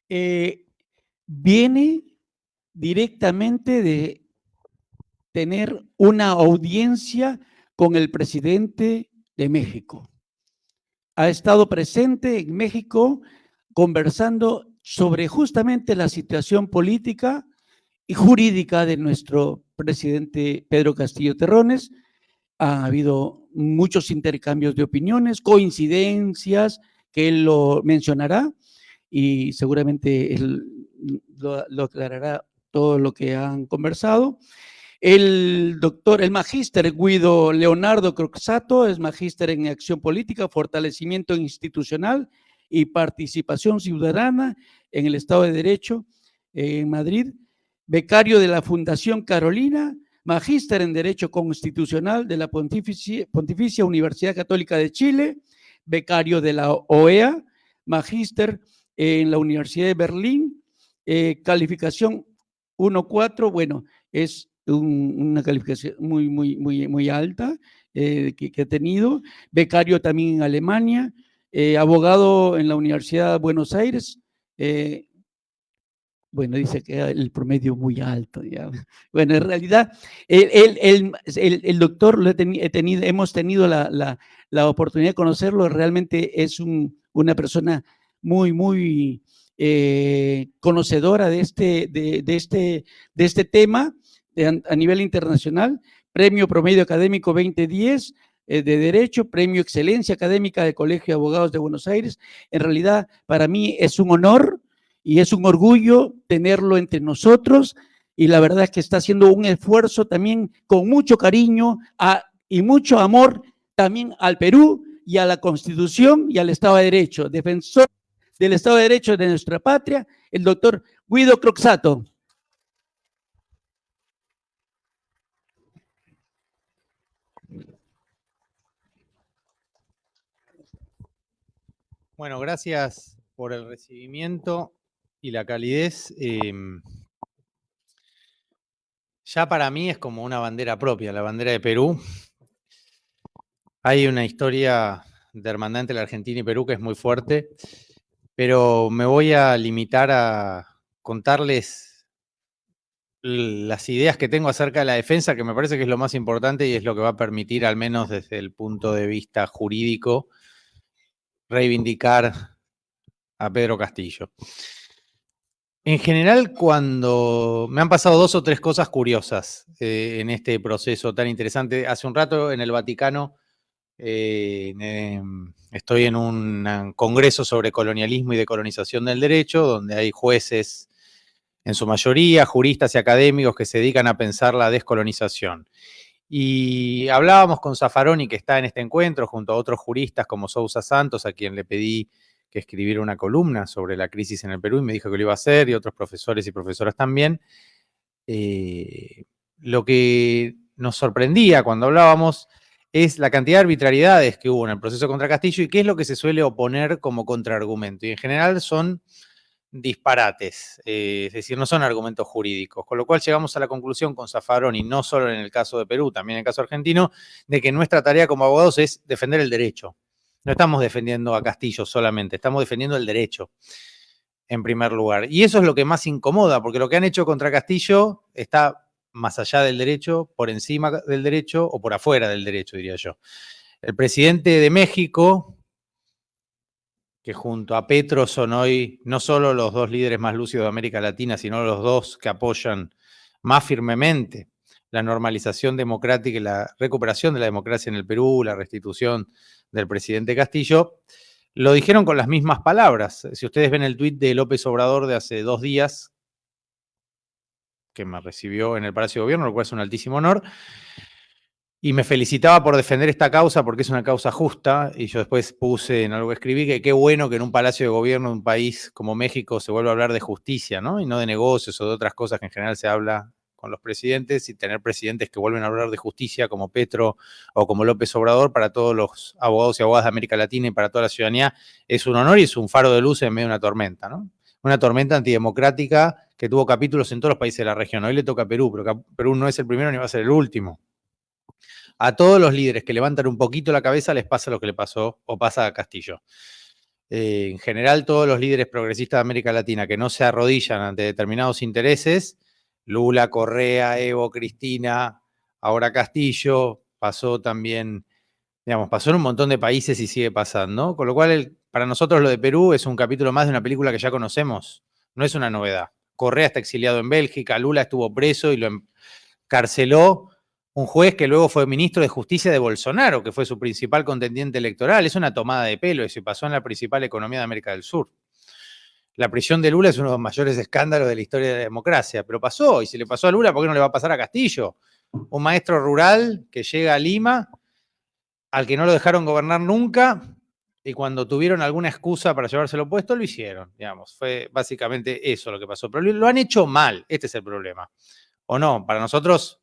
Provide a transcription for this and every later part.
viene directamente de tener una audiencia con el presidente de México. Ha estado presente en México conversando sobre justamente la situación política y jurídica de nuestro presidente Pedro Castillo Terrones. Ha habido muchos intercambios de opiniones, coincidencias, que él lo mencionará y seguramente él lo aclarará todo lo que han conversado. El magíster Guido Leonardo Croxatto es magíster en acción política, fortalecimiento institucional y participación ciudadana en el Estado de Derecho en Madrid, becario de la Fundación Carolina, magíster en Derecho Constitucional de la Pontificia Universidad Católica de Chile, becario de la OEA, magíster en la Universidad de Berlín, calificación 1.4, bueno, es una calificación muy alta que ha tenido, becario también en Alemania, abogado en la Universidad de Buenos Aires, bueno, dice que el promedio muy alto, ya. Bueno, en realidad, el doctor hemos tenido la oportunidad de conocerlo, realmente es una persona muy conocedora de este tema a nivel internacional, Premio Promedio Académico 2010 de Derecho, Premio Excelencia Académica del Colegio de Abogados de Buenos Aires. En realidad, para mí es un honor y es un orgullo tenerlo entre nosotros, y la verdad es que está haciendo un esfuerzo también con mucho cariño y mucho amor también al Perú y a la Constitución y al Estado de Derecho, defensor del Estado de Derecho de nuestra patria, el doctor Guido Croxatto. Bueno, gracias por el recibimiento y la calidez. Ya para mí es como una bandera propia, la bandera de Perú. Hay una historia de hermandad entre la Argentina y Perú que es muy fuerte, pero me voy a limitar a contarles las ideas que tengo acerca de la defensa, que me parece que es lo más importante y es lo que va a permitir, al menos desde el punto de vista jurídico, reivindicar a Pedro Castillo. En general, cuando me han pasado 2 o 3 cosas curiosas en este proceso tan interesante. Hace un rato en el Vaticano estoy en un congreso sobre colonialismo y decolonización del derecho, donde hay jueces, en su mayoría, juristas y académicos que se dedican a pensar la descolonización. Y hablábamos con Zaffaroni, que está en este encuentro, junto a otros juristas como Sousa Santos, a quien le pedí que escribiera una columna sobre la crisis en el Perú, y me dijo que lo iba a hacer, y otros profesores y profesoras también. Lo que nos sorprendía cuando hablábamos es la cantidad de arbitrariedades que hubo en el proceso contra Castillo y qué es lo que se suele oponer como contraargumento. Y en general son disparates, es decir, no son argumentos jurídicos, con lo cual llegamos a la conclusión con Zaffaroni, no solo en el caso de Perú, también en el caso argentino, de que nuestra tarea como abogados es defender el derecho. No estamos defendiendo a Castillo solamente, estamos defendiendo el derecho, en primer lugar. Y eso es lo que más incomoda, porque lo que han hecho contra Castillo está más allá del derecho, por encima del derecho o por afuera del derecho, diría yo. El presidente de México, que junto a Petro son hoy no solo los 2 líderes más lúcidos de América Latina, sino los 2 que apoyan más firmemente la normalización democrática y la recuperación de la democracia en el Perú, la restitución del presidente Castillo, lo dijeron con las mismas palabras. Si ustedes ven el tuit de López Obrador de hace 2 días, que me recibió en el Palacio de Gobierno, lo cual es un altísimo honor, y me felicitaba por defender esta causa porque es una causa justa, y yo después puse en algo que escribí que qué bueno que en un Palacio de Gobierno de un país como México se vuelva a hablar de justicia, ¿no? Y no de negocios o de otras cosas que en general se habla con los presidentes, y tener presidentes que vuelven a hablar de justicia como Petro o como López Obrador para todos los abogados y abogadas de América Latina y para toda la ciudadanía es un honor y es un faro de luz en medio de una tormenta, ¿no? Una tormenta antidemocrática que tuvo capítulos en todos los países de la región. Hoy le toca a Perú, pero Perú no es el primero ni va a ser el último. A todos los líderes que levantan un poquito la cabeza les pasa lo que le pasó o pasa a Castillo. En general, todos los líderes progresistas de América Latina que no se arrodillan ante determinados intereses, Lula, Correa, Evo, Cristina, ahora Castillo, pasó también, digamos, pasó en un montón de países y sigue pasando, con lo cual para nosotros lo de Perú es un capítulo más de una película que ya conocemos, no es una novedad. Correa está exiliado en Bélgica, Lula estuvo preso y lo encarceló un juez que luego fue ministro de Justicia de Bolsonaro, que fue su principal contendiente electoral. Es una tomada de pelo y se pasó en la principal economía de América del Sur. La prisión de Lula es uno de los mayores escándalos de la historia de la democracia, pero pasó, y si le pasó a Lula, ¿por qué no le va a pasar a Castillo? Un maestro rural que llega a Lima, al que no lo dejaron gobernar nunca, y cuando tuvieron alguna excusa para llevárselo puesto, lo hicieron, digamos. Fue básicamente eso lo que pasó. Pero lo han hecho mal, este es el problema. ¿O no? Para nosotros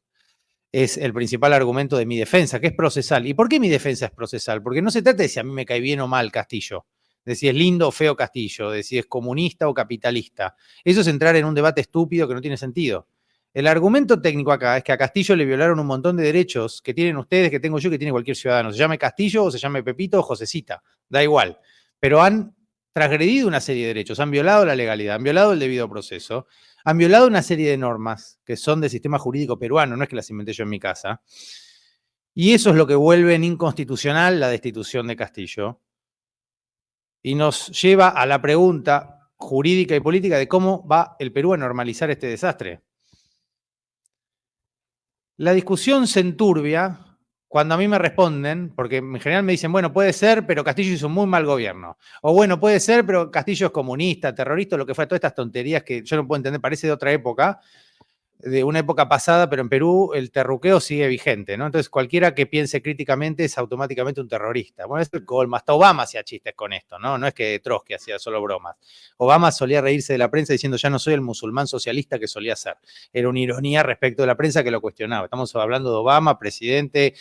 es el principal argumento de mi defensa, que es procesal. ¿Y por qué mi defensa es procesal? Porque no se trata de si a mí me cae bien o mal Castillo, de si es lindo o feo Castillo, de si es comunista o capitalista. Eso es entrar en un debate estúpido que no tiene sentido. El argumento técnico acá es que a Castillo le violaron un montón de derechos que tienen ustedes, que tengo yo, que tiene cualquier ciudadano. Se llame Castillo o se llame Pepito o Josecita, da igual. Pero han transgredido una serie de derechos, han violado la legalidad, han violado el debido proceso, han violado una serie de normas que son del sistema jurídico peruano, no es que las inventé yo en mi casa. Y eso es lo que vuelve inconstitucional la destitución de Castillo. Y nos lleva a la pregunta jurídica y política de cómo va el Perú a normalizar este desastre. La discusión se enturbia cuando a mí me responden, porque en general me dicen, bueno, puede ser, pero Castillo hizo un muy mal gobierno. O bueno, puede ser, pero Castillo es comunista, terrorista, lo que fue, todas estas tonterías que yo no puedo entender, parece de otra época, de una época pasada, pero en Perú el terruqueo sigue vigente, ¿no? Entonces cualquiera que piense críticamente es automáticamente un terrorista. Bueno, es el colmo, hasta Obama hacía chistes con esto, ¿no? No es que Trotsky hacía solo bromas. Obama solía reírse de la prensa diciendo, ya no soy el musulmán socialista que solía ser. Era una ironía respecto de la prensa que lo cuestionaba. Estamos hablando de Obama, presidente,